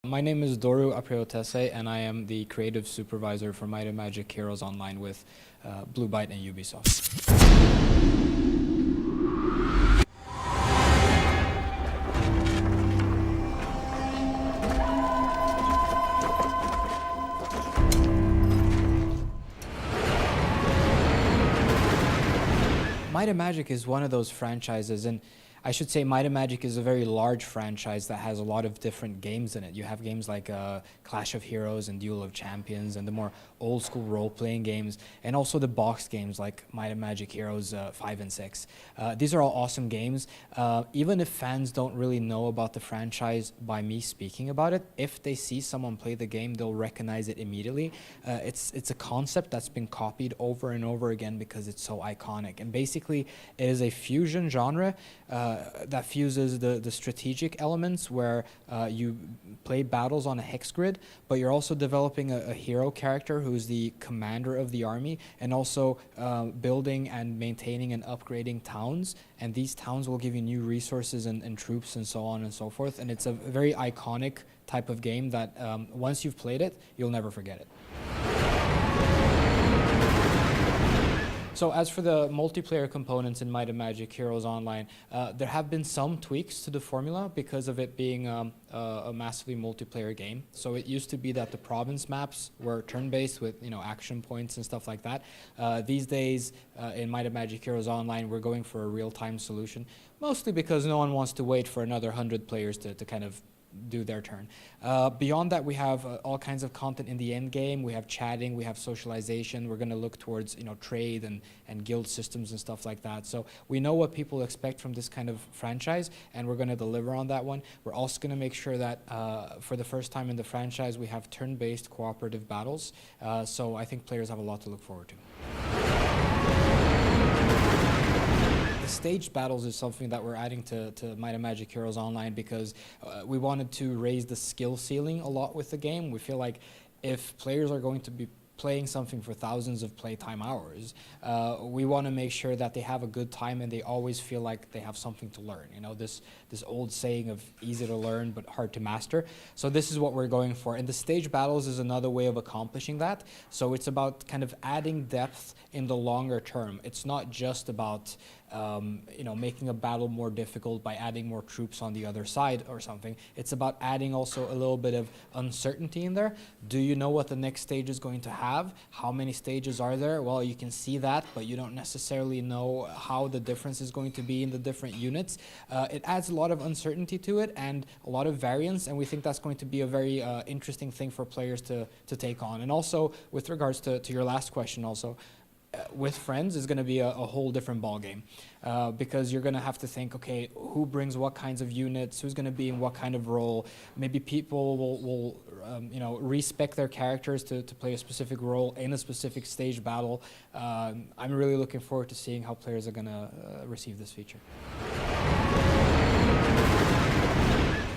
My name is Doru Apreotesei, and I am the creative supervisor for Mida Magic Heroes Online with Blue Byte and Ubisoft. Mida Magic is one of those franchises, and I should say Mida Magic is a very large franchise that has a lot of different games in it. You have games like Clash of Heroes and Duel of Champions and the more old school role-playing games, and also the box games like Mida Magic Heroes 5 and 6. These are all awesome games. Even if fans don't really know about the franchise by me speaking about it, if they see someone play the game, they'll recognize it immediately. It's a concept that's been copied over and over again because it's so iconic. And basically, it is a fusion genre that fuses the strategic elements where you play battles on a hex grid, but you're also developing a hero character who's the commander of the army, and also building and maintaining and upgrading towns. And these towns will give you new resources and troops and so on and so forth. And it's a very iconic type of game that once you've played it, you'll never forget it. So as for the multiplayer components in Mida Magic Heroes Online, there have been some tweaks to the formula because of it being a massively multiplayer game. So it used to be that the province maps were turn-based with action points and stuff like that. These days in Mida Magic Heroes Online, we're going for a real-time solution, mostly because no one wants to wait for another 100 players to kind of do their turn. Beyond that, we have all kinds of content in the end game. We have chatting, we have socialization. We're going to look towards trade and guild systems and stuff like that. So we know what people expect from this kind of franchise, and we're going to deliver on that one. We're also going to make sure that for the first time in the franchise, we have turn-based cooperative battles. So I think players have a lot to look forward to. Staged battles is something that we're adding to Mida Magic Heroes Online because we wanted to raise the skill ceiling a lot with the game. We feel like if players are going to be playing something for thousands of playtime hours, we want to make sure that they have a good time and they always feel like they have something to learn. This old saying of easy to learn but hard to master. So this is what we're going for. And the stage battles is another way of accomplishing that. So it's about kind of adding depth in the longer term. It's not just about making a battle more difficult by adding more troops on the other side or something. It's about adding also a little bit of uncertainty in there. Do you know what the next stage is going to have? How many stages are there? Well, you can see that, but you don't necessarily know how the difference is going to be in the different units. It adds a lot of uncertainty to it and a lot of variance, and we think that's going to be a very interesting thing for players to take on. And also, with regards to your last question also, with friends is going to be a whole different ballgame because you're going to have to think, okay, who brings what kinds of units, who's going to be in what kind of role. Maybe people will respec their characters to play a specific role in a specific stage battle. I'm really looking forward to seeing how players are going to receive this feature.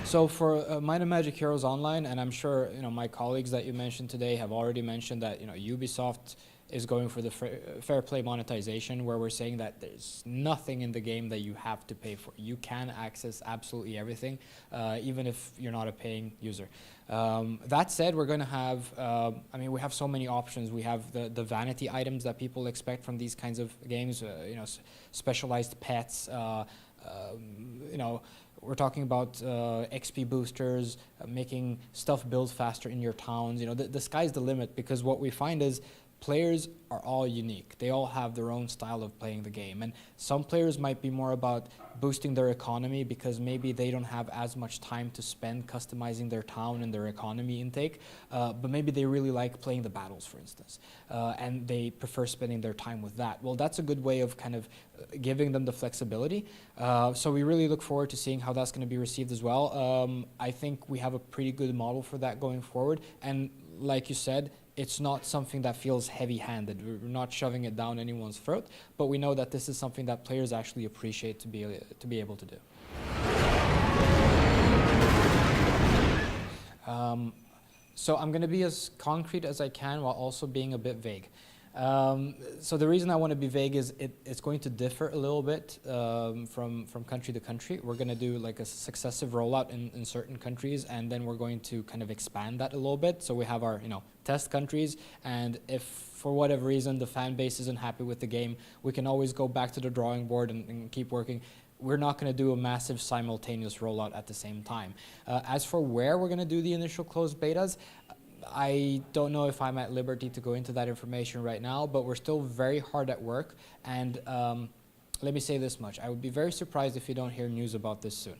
So for Mida Magic Heroes Online, and I'm sure my colleagues that you mentioned today have already mentioned that Ubisoft is going for the fair play monetization, where we're saying that there's nothing in the game that you have to pay for. You can access absolutely everything, even if you're not a paying user. That said, we're going to have, we have so many options. We have the vanity items that people expect from these kinds of games, specialized pets, we're talking about XP boosters, making stuff build faster in your towns. The sky's the limit, because what we find is players are all unique. They all have their own style of playing the game. And some players might be more about boosting their economy because maybe they don't have as much time to spend customizing their town and their economy intake, but maybe they really like playing the battles, for instance, and they prefer spending their time with that. Well, that's a good way of kind of giving them the flexibility. So we really look forward to seeing how that's going to be received as well. I think we have a pretty good model for that going forward. And like you said, it's not something that feels heavy-handed. We're not shoving it down anyone's throat, but we know that this is something that players actually appreciate to be able to do. So I'm going to be as concrete as I can while also being a bit vague. So the reason I want to be vague is it's going to differ a little bit from country to country. We're going to do like a successive rollout in certain countries, and then we're going to kind of expand that a little bit. So we have our test countries, and if for whatever reason the fan base isn't happy with the game, we can always go back to the drawing board and keep working. We're not going to do a massive simultaneous rollout at the same time. As for where we're going to do the initial closed betas, I don't know if I'm at liberty to go into that information right now, but we're still very hard at work. And let me say this much. I would be very surprised if you don't hear news about this soon.